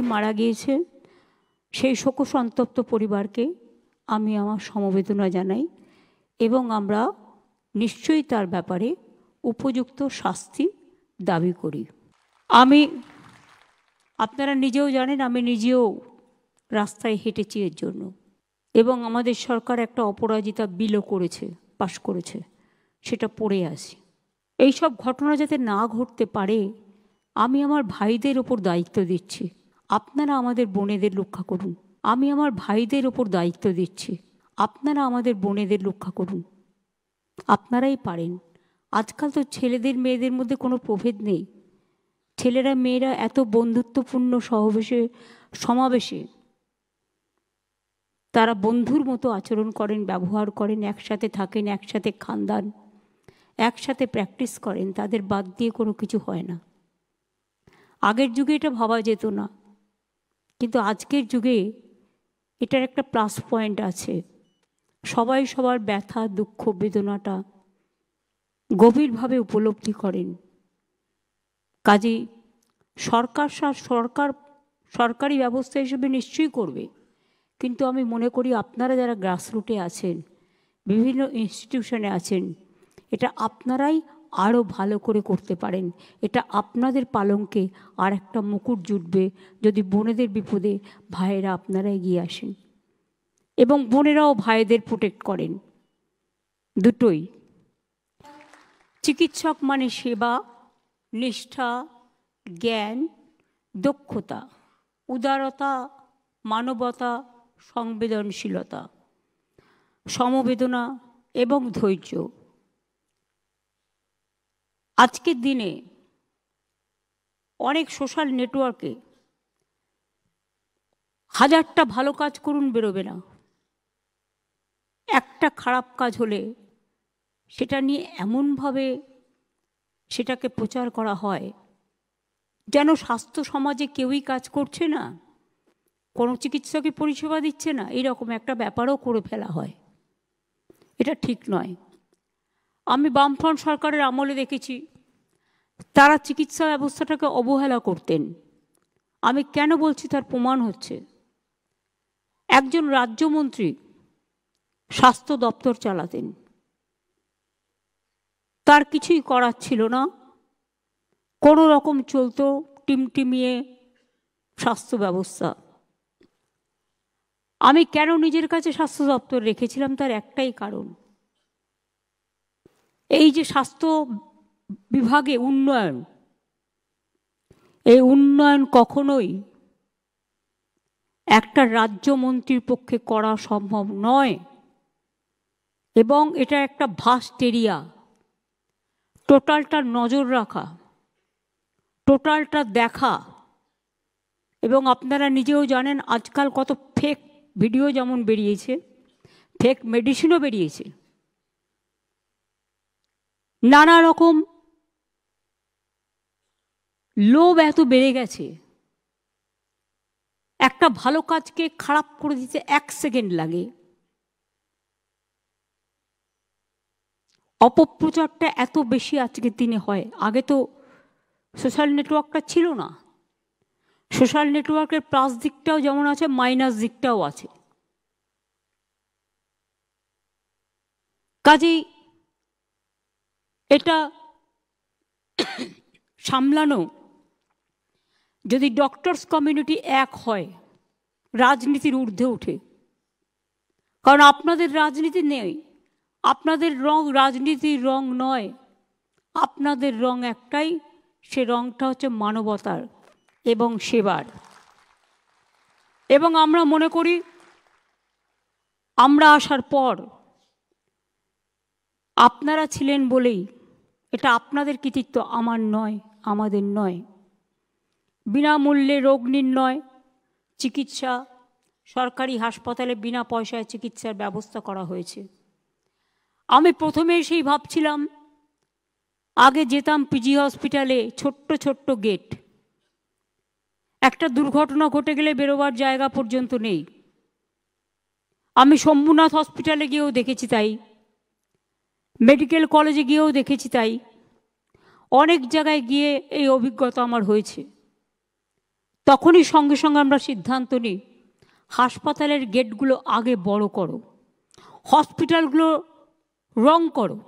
ব্যক্তি মারা গিয়েছে, সেই শোকসন্তপ্ত পরিবারকে আমি আমার সমবেদনা জানাই এবং আমরা নিশ্চয়ই তার ব্যাপারে উপযুক্ত শাস্তি দাবি করি। আপনারা নিজেও জানেন, আমি নিজেও রাস্তায় হেঁটেছি এর জন্য, এবং আমাদের সরকার একটা অপরাজিতা বিলও করেছে, পাশ করেছে, সেটা পড়ে আসি। এইসব ঘটনা যাতে না ঘটতে পারে আমি আমার ভাইদের ওপর দায়িত্ব দিচ্ছি। আপনারা আমাদের বোনেদের রক্ষা করুন। আমি আমার ভাইদের ওপর দায়িত্ব দিচ্ছি, আপনারা আমাদের বোনেদের রক্ষা করুন। আপনারাই পারেন। আজকাল তো ছেলেদের মেয়েদের মধ্যে কোনো প্রভেদ নেই। ছেলেরা মেয়েরা এত বন্ধুত্বপূর্ণ সমাবেশে তারা বন্ধুর মতো আচরণ করেন, ব্যবহার করেন, একসাথে থাকেন, একসাথে খান দান, একসাথে প্র্যাকটিস করেন, তাদের বাদ দিয়ে কোনো কিছু হয় না। আগের যুগে এটা ভাবা যেত না, কিন্তু আজকের যুগে এটার একটা প্লাস পয়েন্ট আছে। সবাই সবার ব্যথা, দুঃখ, বেদনাটা গভীরভাবে উপলব্ধি করেন। কাজেই সরকারি ব্যবস্থা হিসেবে নিশ্চয়ই করবে, কিন্তু আমি মনে করি আপনারা যারা গ্রাসরুটে আছেন, বিভিন্ন ইনস্টিটিউশনে আছেন, এটা আপনারাই আরও ভালো করে করতে পারেন। এটা আপনাদের পালঙ্কে আর একটা মুকুট জুটবে যদি বোনেদের বিপদে ভাইয়েরা আপনারা এগিয়ে আসেন এবং বোনেরাও ভাইদের প্রোটেক্ট করেন। দুটোই। চিকিৎসক মানে সেবা, নিষ্ঠা, জ্ঞান, দক্ষতা, উদারতা, মানবতা, সংবেদনশীলতা, সমবেদনা এবং ধৈর্য। আজকের দিনে অনেক সোশ্যাল নেটওয়ার্কে হাজারটা ভালো কাজ করুন, বেরোবে না। একটা খারাপ কাজ হলে সেটা নিয়ে এমনভাবে সেটাকে প্রচার করা হয় যেন স্বাস্থ্য সমাজে কেউই কাজ করছে না, কোনো চিকিৎসকই পরিষেবা দিচ্ছে না, এইরকম একটা ব্যাপারও করে ফেলা হয়। এটা ঠিক নয়। আমি বামফ্রন্ট সরকারের আমলে দেখেছি তারা চিকিৎসা ব্যবস্থাটাকে অবহেলা করতেন। আমি কেন বলছি তার প্রমাণ হচ্ছে, একজন রাজ্যমন্ত্রী স্বাস্থ্য দপ্তর চালাতেন, তার কিছুই করার ছিল না, কোনো রকম চলতো টিমটিমিয়ে স্বাস্থ্য ব্যবস্থা। আমি কেন নিজের কাছে স্বাস্থ্য দপ্তর রেখেছিলাম তার একটাই কারণ, এই যে স্বাস্থ্য বিভাগে উন্নয়ন, এই উন্নয়ন কখনোই একটা রাজ্যমন্ত্রীর পক্ষে করা সম্ভব নয়, এবং এটা একটা ভাস্ট এরিয়া। টোটালটা নজর রাখা, টোটালটা দেখা, এবং আপনারা নিজেও জানেন আজকাল কত ফেক ভিডিও যেমন বেরিয়েছে, ফেক মেডিসিনও বেরিয়েছে, নানা রকম লোভ এত বেড়ে গেছে, একটা ভালো কাজকে খারাপ করে দিতে 1 সেকেন্ড লাগে। অপপ্রচারটা এত বেশি আজকের দিনে হয়। আগে তো সোশ্যাল নেটওয়ার্কটা ছিল না। সোশ্যাল নেটওয়ার্কের প্লাস দিকটাও যেমন আছে, মাইনাস দিকটাও আছে। কাজেই এটা সামলানো, যদি ডক্টরস কমিউনিটি এক হয়, রাজনীতির ঊর্ধ্বে ওঠে। কারণ আপনাদের রাজনীতি নেই, আপনাদের রং রাজনীতির রং নয়, আপনাদের রং একটাই, সে রংটা হচ্ছে মানবতার এবং সেবার। এবং আমরা মনে করি আমরা আসার পর আপনারা ছিলেন বলেই, এটা আপনাদের কৃতিত্ব, আমার নয়, আমাদের নয়। বিনামূল্যে রোগ নির্ণয়, চিকিৎসা, সরকারি হাসপাতালে বিনা পয়সায় চিকিৎসার ব্যবস্থা করা হয়েছে। আমি প্রথমে এসেই ভাবছিলাম, আগে যেতাম পিজি হসপিটালে, ছোট্ট ছোট্ট গেট, একটা দুর্ঘটনা ঘটে গেলে বেরোবার জায়গা পর্যন্ত নেই। আমি শম্ভুনাথ হসপিটালে গিয়েও দেখেছি তাই, মেডিকেল কলেজে গিয়েও দেখেছি তাই, অনেক জায়গায় গিয়ে এই অভিজ্ঞতা আমার হয়েছে। তখনই সঙ্গে সঙ্গে আমরা সিদ্ধান্ত নিই হাসপাতালের গেটগুলো আগে বড় করো, হসপিটালগুলো রং করো,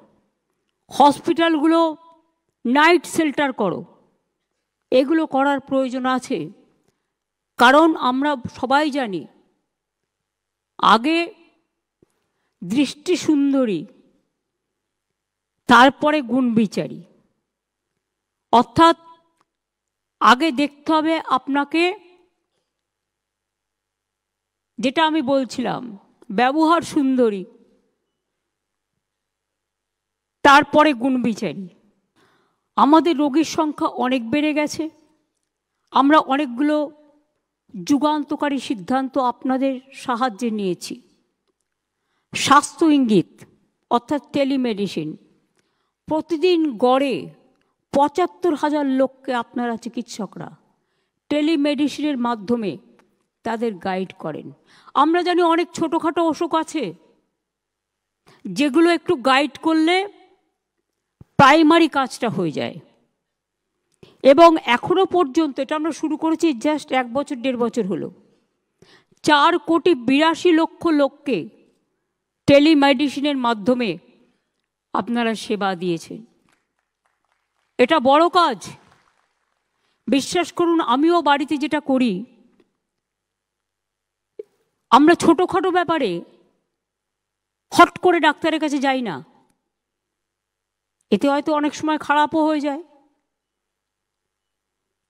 হসপিটালগুলো নাইট শেল্টার করো। এগুলো করার প্রয়োজন আছে, কারণ আমরা সবাই জানি আগে দৃষ্টি সুন্দরী, তারপরে গুণ বিচারী। অর্থাৎ আগে দেখতে হবে আপনাকে, যেটা আমি বলছিলাম, ব্যবহার সুন্দরী, তারপরে গুণ বিচারী। আমাদের রোগীর সংখ্যা অনেক বেড়ে গেছে। আমরা অনেকগুলো যুগান্তকারী সিদ্ধান্ত আপনাদের সাহায্যে নিয়েছি। স্বাস্থ্য ইঙ্গিত অর্থাৎ টেলিমেডিসিন, প্রতিদিন গড়ে ৭৫,০০০ লোককে আপনারা চিকিৎসকরা টেলিমেডিসিনের মাধ্যমে তাদের গাইড করেন। আমরা জানি অনেক ছোটোখাটো অসুখ আছে যেগুলো একটু গাইড করলে প্রাইমারি কাজটা হয়ে যায়, এবং এখনো পর্যন্ত, এটা আমরা শুরু করেছি জাস্ট 1 বছর 1.5 বছর হলো, 4,82,00,000 লোককে টেলিমেডিসিনের মাধ্যমে আপনারা সেবা দিয়েছেন। এটা বড় কাজ। বিশ্বাস করুন, আমিও বাড়িতে যেটা করি, আমরা ছোটোখাটো ব্যাপারে হট করে ডাক্তারের কাছে যাই না, এতে হয়তো অনেক সময় খারাপও হয়ে যায়।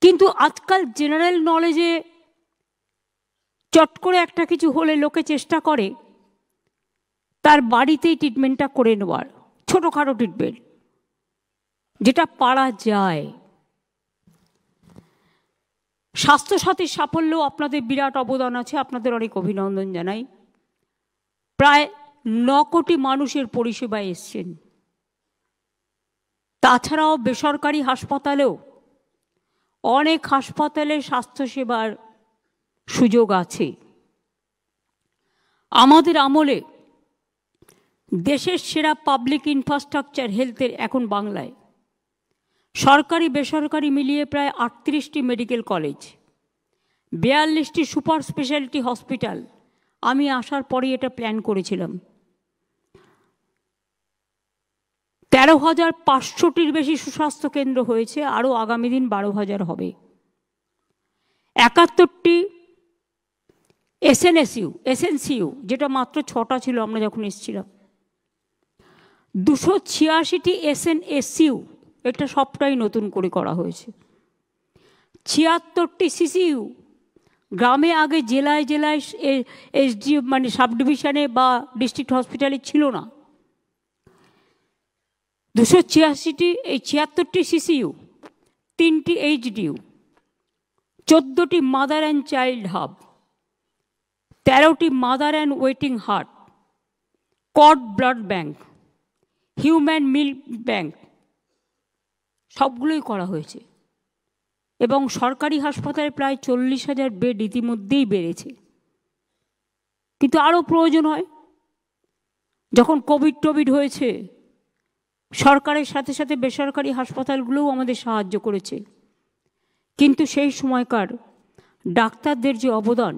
কিন্তু আজকাল জেনারেল নলেজে চট করে একটা কিছু হলে লোকে চেষ্টা করে তার বাড়িতেই ট্রিটমেন্টটা করে নেওয়ার, ছোটোখাটো ট্রিটমেন্ট যেটা পারা যায়। স্বাস্থ্যসাথীর সাফল্যেও আপনাদের বিরাট অবদান আছে, আপনাদের অনেক অভিনন্দন জানাই। প্রায় 9 কোটি মানুষের পরিষেবায় এসছেন। তাছাড়াও বেসরকারি হাসপাতালেও অনেক হাসপাতালে স্বাস্থ্যসেবার সুযোগ আছে। আমাদের আমলে দেশের সেরা পাবলিক ইনফ্রাস্ট্রাকচার হেলথের এখন বাংলায়। সরকারি বেসরকারি মিলিয়ে প্রায় 38টি মেডিকেল কলেজ, 42টি সুপার স্পেশালিটি হসপিটাল। আমি আসার পরেই এটা প্ল্যান করেছিলাম। 13,500টির বেশি সুস্বাস্থ্য কেন্দ্র হয়েছে, আরও আগামী দিন 12,000 হবে। 71টি এসএনসিইউ, যেটা মাত্র 6টা ছিল আমরা যখন এসেছিলাম। 286টি এসএনএসইউ, এটা সবটাই নতুন করে করা হয়েছে। 76টি সিসিইউ, গ্রামে আগে জেলায় জেলায় এসডি মানে সাব ডিভিশনে বা ডিস্ট্রিক্ট হসপিটালে ছিল না। 76টি সিসিইউ, 3টি এইচডিইউ, 14টি মাদার অ্যান্ড চাইল্ড হাব, 13টি mother and waiting hut, cord blood bank, human milk bank, সবগুলোই করা হয়েছে। এবং সরকারি হাসপাতালে প্রায় 40,000 বেড ইতিমধ্যেই বেড়েছে, কিন্তু আরও প্রয়োজন হয়। যখন কোভিড হয়েছে, সরকারের সাথে সাথে বেসরকারি হাসপাতালগুলোও আমাদের সাহায্য করেছে, কিন্তু সেই সময়কার ডাক্তারদের যে অবদান,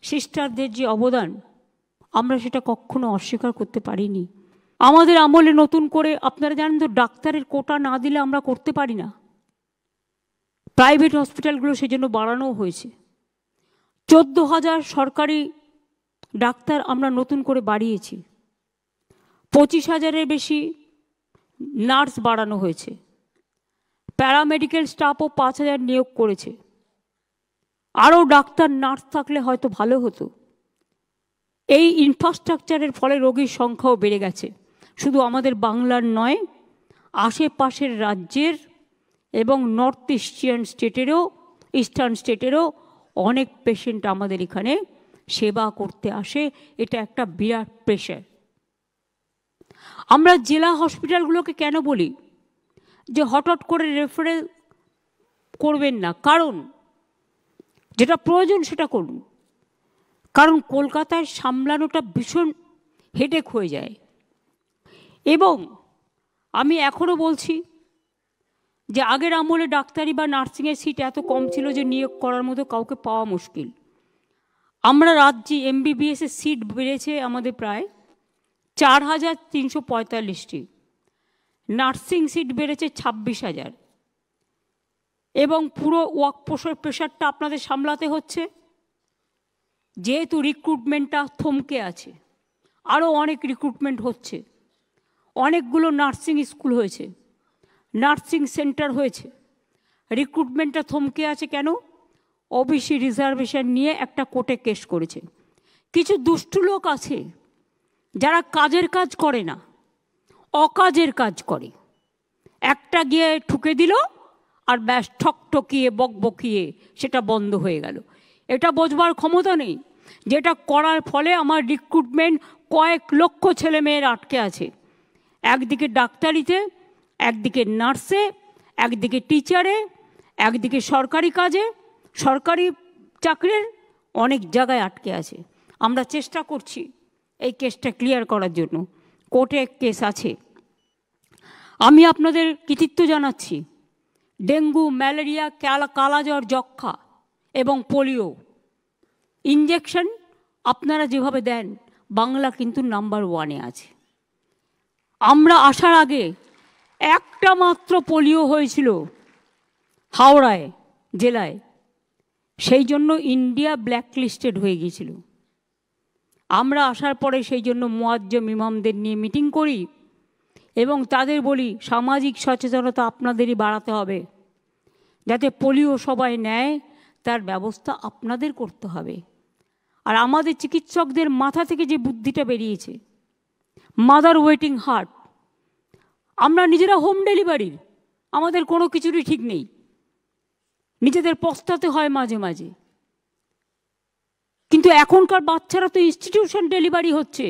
সিস্টারদের যে অবদান, আমরা সেটা কখনো অস্বীকার করতে পারিনি। আমাদের আমলে নতুন করে, আপনারা জানেন তো, ডাক্তারের কোটা না দিলে আমরা করতে পারি না। প্রাইভেট হসপিটালগুলো সেজন্য বাড়ানো হয়েছে। 14,000 সরকারি ডাক্তার আমরা নতুন করে বাড়িয়েছি। 25,000-এর বেশি নার্স বাড়ানো হয়েছে। প্যারামেডিক্যাল স্টাফও 5,000 নিয়োগ করেছে। আরও ডাক্তার নার্স থাকলে হয়তো ভালো হতো। এই ইনফ্রাস্ট্রাকচারের ফলে রোগীর সংখ্যাও বেড়ে গেছে। শুধু আমাদের বাংলার নয়, আশেপাশের রাজ্যের এবং নর্থ ইস্টার্ন স্টেটেরও অনেক পেশেন্ট আমাদের এখানে সেবা করতে আসে। এটা একটা বিরাট প্রেশার। আমরা জেলা হসপিটালগুলোকে কেন বলি যে হঠাৎ করে রেফারেল করবেন না, কারণ যেটা প্রয়োজন সেটা করুন। কারণ কলকাতায় সামলানোটা ভীষণ হেডেক হয়ে যায়। এবং আমি এখনও বলছি, যে আগের আমলে ডাক্তারি বা নার্সিংয়ের সিট এত কম ছিল যে নিয়োগ করার মতো কাউকে পাওয়া মুশকিল। আমরা রাজ্যে এমবিবিএসের সিট বেড়েছে আমাদের প্রায় 4,345টি, নার্সিং সিট বেড়েছে 26,000, এবং পুরো ওয়ার্কফোর্সের প্রেশারটা আপনাদের সামলাতে হচ্ছে, যেহেতু রিক্রুটমেন্টটা থমকে আছে। আরও অনেক রিক্রুটমেন্ট হচ্ছে, অনেকগুলো নার্সিং স্কুল হয়েছে, নার্সিং সেন্টার হয়েছে। রিক্রুটমেন্টটা থমকে আছে কেন? ওবিসি রিজার্ভেশন নিয়ে একটা কোর্টে কেস করেছে। কিছু দুষ্টু লোক আছে যারা কাজের কাজ করে না, অকাজের কাজ করে। একটা গিয়ে ঠুকে দিল আর ব্যাস ঠকঠকিয়ে বকবকিয়ে সেটা বন্ধ হয়ে গেল। এটা বোঝবার ক্ষমতা নেই যেটা করার ফলে আমার রিক্রুটমেন্ট কয়েক লক্ষ ছেলে মেয়ের আটকে আছে, একদিকে ডাক্তারিতে, একদিকে নার্সে, একদিকে টিচারে, একদিকে সরকারি কাজে, সরকারি চাকরির অনেক জায়গায় আটকে আছে। আমরা চেষ্টা করছি এই কেসটা ক্লিয়ার করার জন্য, কোর্টে কেস আছে। আমি আপনাদের কৃতিত্ব জানাচ্ছি। ডেঙ্গু, ম্যালেরিয়া, কালাজ্বর, যক্ষ্মা এবং পোলিও ইঞ্জেকশন আপনারা যেভাবে দেন, বাংলা কিন্তু নাম্বার 1-এ আছে। আমরা আসার আগে একটা মাত্র পোলিও হয়েছিল হাওড়ায় জেলায়, সেই জন্য ইন্ডিয়া ব্ল্যাকলিস্টেড হয়ে গিয়েছিল। আমরা আসার পরে সেই জন্য মুয়াজ্জম ইমামদের নিয়ে মিটিং করি এবং তাদের বলি সামাজিক সচেতনতা আপনাদেরই বাড়াতে হবে, যাতে পোলিও সবাই নেয় তার ব্যবস্থা আপনাদের করতে হবে। আর আমাদের চিকিৎসকদের মাথা থেকে যে বুদ্ধিটা বেরিয়েছে, মাদার ওয়েটিং হার্ট, আমরা নিজেরা হোম ডেলিভারির, আমাদের কোনো কিছুরই ঠিক নেই, নিজেদের পস্তাতে হয় মাঝে মাঝে। কিন্তু এখনকার বাচ্চারা তো ইনস্টিটিউশন ডেলিভারি হচ্ছে,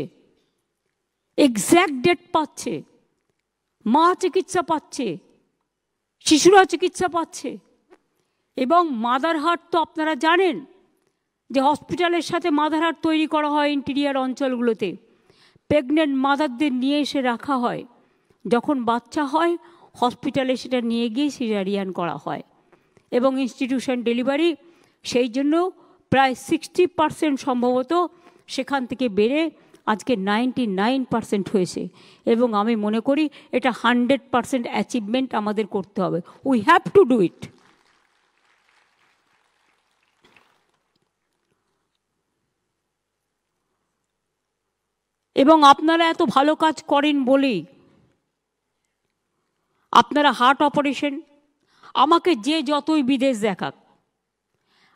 এক্স্যাক্ট ডেট পাচ্ছে, মা চিকিৎসা পাচ্ছে, শিশুরা চিকিৎসা পাচ্ছে। এবং মাদার হার্ট তো আপনারা জানেন যে হসপিটালের সাথে মাদার হার্ট তৈরি করা হয় ইন্টেরিয়ার অঞ্চলগুলোতে, প্রেগনেন্ট মাদারদের নিয়ে এসে রাখা হয়, যখন বাচ্চা হয় হসপিটালে সেটা নিয়ে গিয়ে সিজারিয়ান করা হয় এবং ইনস্টিটিউশন ডেলিভারি। সেই জন্য প্রায় 60% সম্ভবত সেখান থেকে বেড়ে আজকে 99% হয়েছে, এবং আমি মনে করি এটা 100% অ্যাচিভমেন্ট আমাদের করতে হবে। We have to do it. এবং আপনারা এত ভালো কাজ করেন বলেই আপনারা হার্ট অপারেশন, আমাকে যে যতই বিদেশ দেখাক,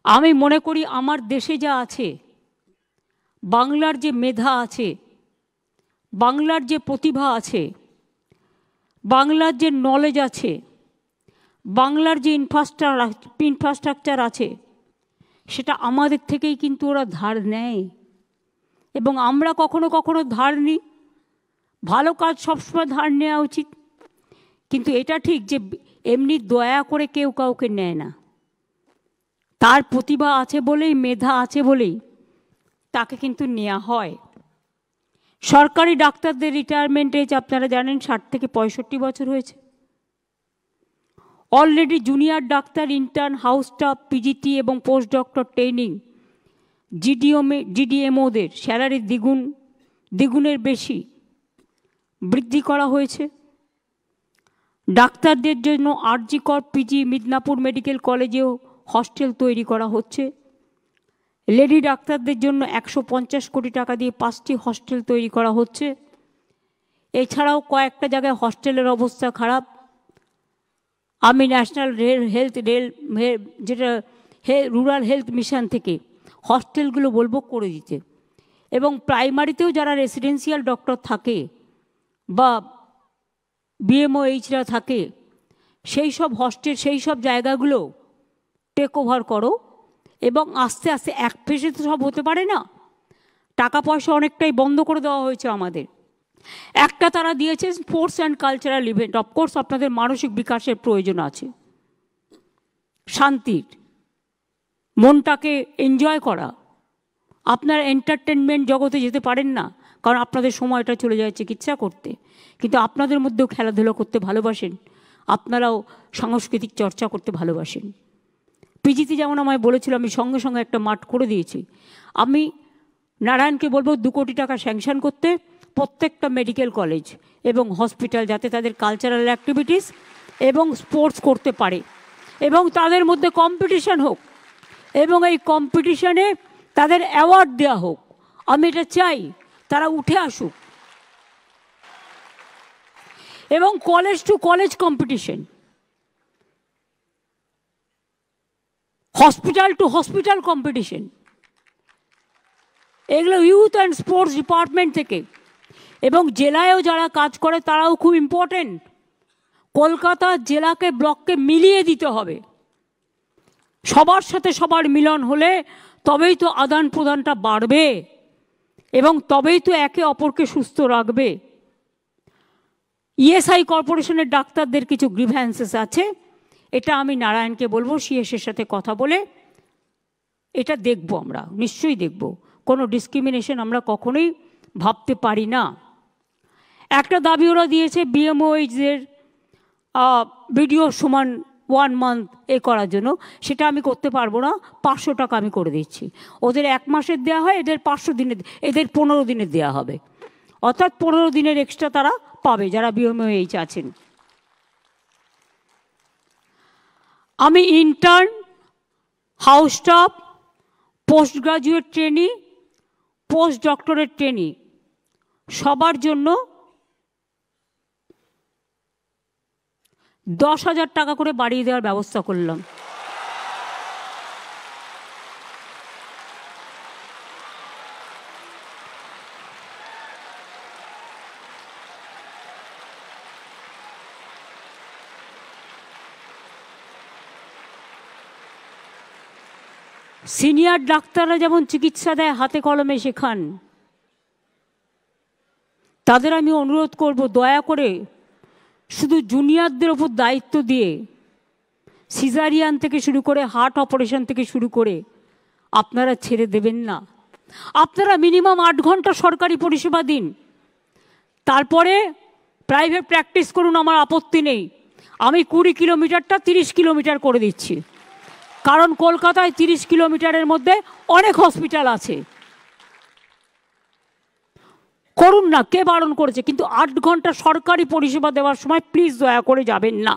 আমি মনে করি আমার দেশে যা আছে, বাংলার যে মেধা আছে, বাংলার যে প্রতিভা আছে, বাংলার যে নলেজ আছে, বাংলার যে ইনফ্রাস্ট্রাকচার আছে, সেটা আমাদের থেকেই কিন্তু ওরা ধার নেয় এবং আমরা কখনো কখনো ধার নিই। ভালো কাজ সবসময় ধার নেওয়া উচিত, কিন্তু এটা ঠিক যে এমনি দয়া করে কেউ কাউকে নেয় না। তার প্রতিভা আছে বলেই, মেধা আছে বলেই তাকে কিন্তু নেওয়া হয়। সরকারি ডাক্তারদের রিটায়ারমেন্ট এজ আপনারা জানেন 60 থেকে 65 বছর হয়েছে। Already junior doctor, intern, house staff, PGT এবং পোস্ট ডক্টর ট্রেনিং, জিডিএমওদের স্যালারি দ্বিগুণের বেশি বৃদ্ধি করা হয়েছে। ডাক্তারদের জন্য আরজি কর পিজি মিদনাপুর মেডিকেল কলেজেও হস্টেল তৈরি করা হচ্ছে। লেডি ডাক্তারদের জন্য 150 কোটি টাকা দিয়ে 5টি হস্টেল তৈরি করা হচ্ছে। এছাড়াও কয়েকটা জায়গায় হস্টেলের অবস্থা খারাপ। আমি ন্যাশনাল রুরাল হেলথ মিশন থেকে হস্টেলগুলো বলবো করে দিতে, এবং প্রাইমারিতেও যারা রেসিডেন্সিয়াল ডক্টর থাকে বা বিএমওএইচরা থাকে, সেই সব হস্টেল, সেই সব জায়গাগুলো টেক ওভার করো, এবং আস্তে আস্তে এক ফেসে তো সব হতে পারে না। টাকা পয়সা অনেকটাই বন্ধ করে দেওয়া হয়েছে আমাদের। একটা তারা দিয়েছে sports and cultural event. Of course আপনাদের মানসিক বিকাশের প্রয়োজন আছে, শান্তির, মনটাকে এনজয় করা। আপনার এন্টারটেনমেন্ট জগতে যেতে পারেন না, কারণ আপনাদের সময়টা চলে যায় চিকিৎসা করতে, কিন্তু আপনাদের মধ্যেও খেলাধুলো করতে ভালোবাসেন। আপনারাও সাংস্কৃতিক চর্চা করতে ভালোবাসেন। পিজিতে যেমন আমায় বলেছিল, আমি সঙ্গে সঙ্গে একটা মাঠ করে দিয়েছি। আমি নারায়ণকে বলবো 2 কোটি টাকা স্যাংশন করতে প্রত্যেকটা মেডিকেল কলেজ এবং হসপিটাল, যাতে তাদের কালচারাল অ্যাক্টিভিটিস এবং স্পোর্টস করতে পারে এবং তাদের মধ্যে কম্পিটিশন হোক এবং এই কম্পিটিশনে তাদের অ্যাওয়ার্ড দেওয়া হোক। আমি এটা চাই, তারা উঠে আসুক। এবং college to college competition, hospital two hospital competition, এগুলো ইউথ অ্যান্ড স্পোর্টস ডিপার্টমেন্ট থেকে, এবং জেলায়ও যারা কাজ করে তারাও খুব ইম্পর্টেন্ট। কলকাতা জেলাকে ব্লককে মিলিয়ে দিতে হবে। সবার সাথে সবার মিলন হলে তবেই তো আদান প্রদানটা বাড়বে এবং তবেই তো একে অপরকে সুস্থ রাখবে। ইএসআই কর্পোরেশনের ডাক্তারদের কিছু গ্রিভ্যান্সেস আছে, এটা আমি নারায়ণকে বলবো সিএসের সাথে কথা বলে এটা দেখব, আমরা নিশ্চয়ই দেখব। কোনো ডিসক্রিমিনেশন আমরা কখনোই ভাবতে পারি না। একটা দাবি ওরা দিয়েছে বিএমওএইচদের ভিডিও সমান 1 মান্থ করার জন্য, সেটা আমি করতে পারবো না। 500 টাকা আমি করে দিচ্ছি। ওদের 1 মাসের দেওয়া হয়, এদের 500 দিনের, এদের 15 দিনের দেওয়া হবে, অর্থাৎ 15 দিনের এক্সট্রা তারা পাবে যারা বিএমওএইচ আছেন। আমি intern, house staff, post graduate trainee, post doctorate trainee সবার জন্য 10,000 টাকা করে বাড়িয়ে দেওয়ার ব্যবস্থা করলাম। সিনিয়র ডাক্তাররা যেমন চিকিৎসা দেয়, হাতে কলমে শেখান, তাদের আমি অনুরোধ করব দয়া করে শুধু জুনিয়রদের ওপর দায়িত্ব দিয়ে সিজারিয়ান থেকে শুরু করে হার্ট অপারেশন থেকে শুরু করে আপনারা ছেড়ে দেবেন না। আপনারা মিনিমাম 8 ঘন্টা সরকারি পরিষেবা দিন, তারপরে প্রাইভেট প্র্যাকটিস করুন, আমার আপত্তি নেই। আমি 20 কিলোমিটারটা 30 কিলোমিটার করে দিচ্ছি, কারণ কলকাতায় 30 কিলোমিটারের মধ্যে অনেক হসপিটাল আছে। করুন না, কে বারণ করেছে? কিন্তু 8 ঘন্টা সরকারি পরিষেবা দেওয়ার সময় প্লিজ দয়া করে যাবেন না।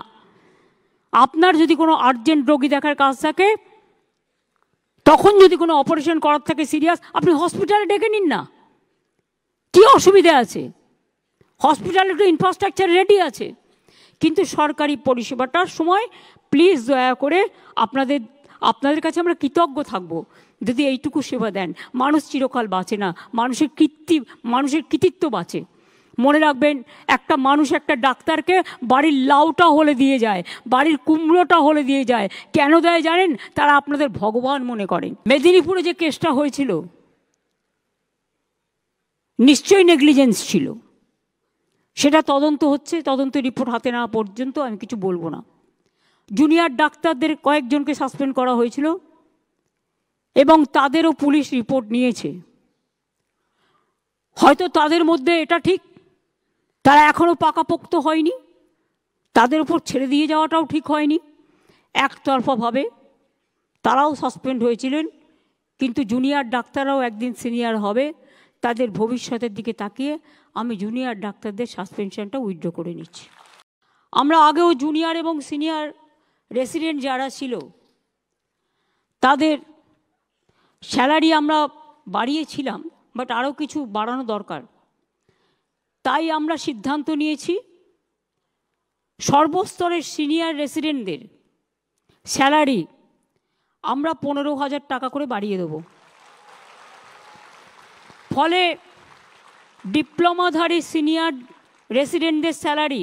আপনার যদি কোনো আর্জেন্ট রোগী দেখার কাজ থাকে, তখন যদি কোনো অপারেশন করার থাকে সিরিয়াস, আপনি হসপিটালে ডেকে নিন না, কী অসুবিধা আছে? হসপিটালে একটু ইনফ্রাস্ট্রাকচার রেডি আছে। কিন্তু সরকারি পরিষেবাটার সময় প্লিজ দয়া করে আপনাদের কাছে আমরা কৃতজ্ঞ থাকব যদি এইটুকু সেবা দেন। মানুষ চিরকাল বাঁচে না, মানুষের কৃতিত্ব বাঁচে। মনে রাখবেন, একটা মানুষ একটা ডাক্তারকে বাড়ির লাউটা হলে দিয়ে যায়, বাড়ির কুমড়োটা হলে দিয়ে যায়। কেন দেয় জানেন? তারা আপনাদের ভগবান মনে করেন। মেদিনীপুরে যে কেসটা হয়েছিল, নিশ্চয়ই নেগলিজেন্স ছিল, সেটা তদন্ত হচ্ছে। তদন্ত রিপোর্ট হাতে নেওয়া পর্যন্ত আমি কিছু বলবো না। জুনিয়র ডাক্তারদের কয়েকজনকে সাসপেন্ড করা হয়েছিল এবং তাদেরও পুলিশ রিপোর্ট নিয়েছে। হয়তো তাদের মধ্যে এটা ঠিক, তারা এখনও পাকাপোক্ত হয়নি, তাদের উপর ছেড়ে দিয়ে যাওয়াটাও ঠিক হয়নি। একতরফাভাবে তারাও সাসপেন্ড হয়েছিলেন। কিন্তু জুনিয়র ডাক্তাররাও একদিন সিনিয়র হবে, তাদের ভবিষ্যতের দিকে তাকিয়ে আমি জুনিয়র ডাক্তারদের সাসপেনশনটা উইথড্র করে নিচ্ছি। আমরা আগেও জুনিয়র এবং সিনিয়র রেসিডেন্ট যারা ছিল তাদের স্যালারি আমরা বাড়িয়েছিলাম, বাট আরও কিছু বাড়ানো দরকার। তাই আমরা সিদ্ধান্ত নিয়েছি সর্বস্তরের সিনিয়র রেসিডেন্টদের স্যালারি আমরা 15,000 টাকা করে বাড়িয়ে দেব। ফলে ডিপ্লোমাধারী সিনিয়র রেসিডেন্টদের স্যালারি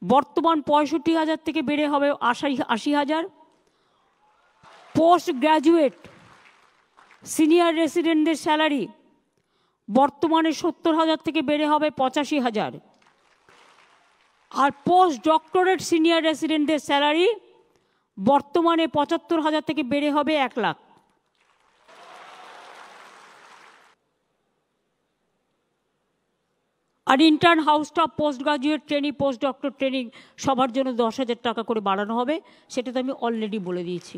বর্তমান 65,000 থেকে বেড়ে হবে 80,000। পোস্ট গ্র্যাজুয়েট সিনিয়র রেসিডেন্টদের স্যালারি বর্তমানে 70,000 থেকে বেড়ে হবে 85,000। আর পোস্ট ডক্টরেট সিনিয়র রেসিডেন্টদের স্যালারি বর্তমানে 75,000 থেকে বেড়ে হবে 1 লাখ। আর intern house staff post graduate training post doctor training সবার জন্য 10,000 টাকা করে বাড়ানো হবে, সেটা তো আমি অলরেডি বলে দিয়েছি।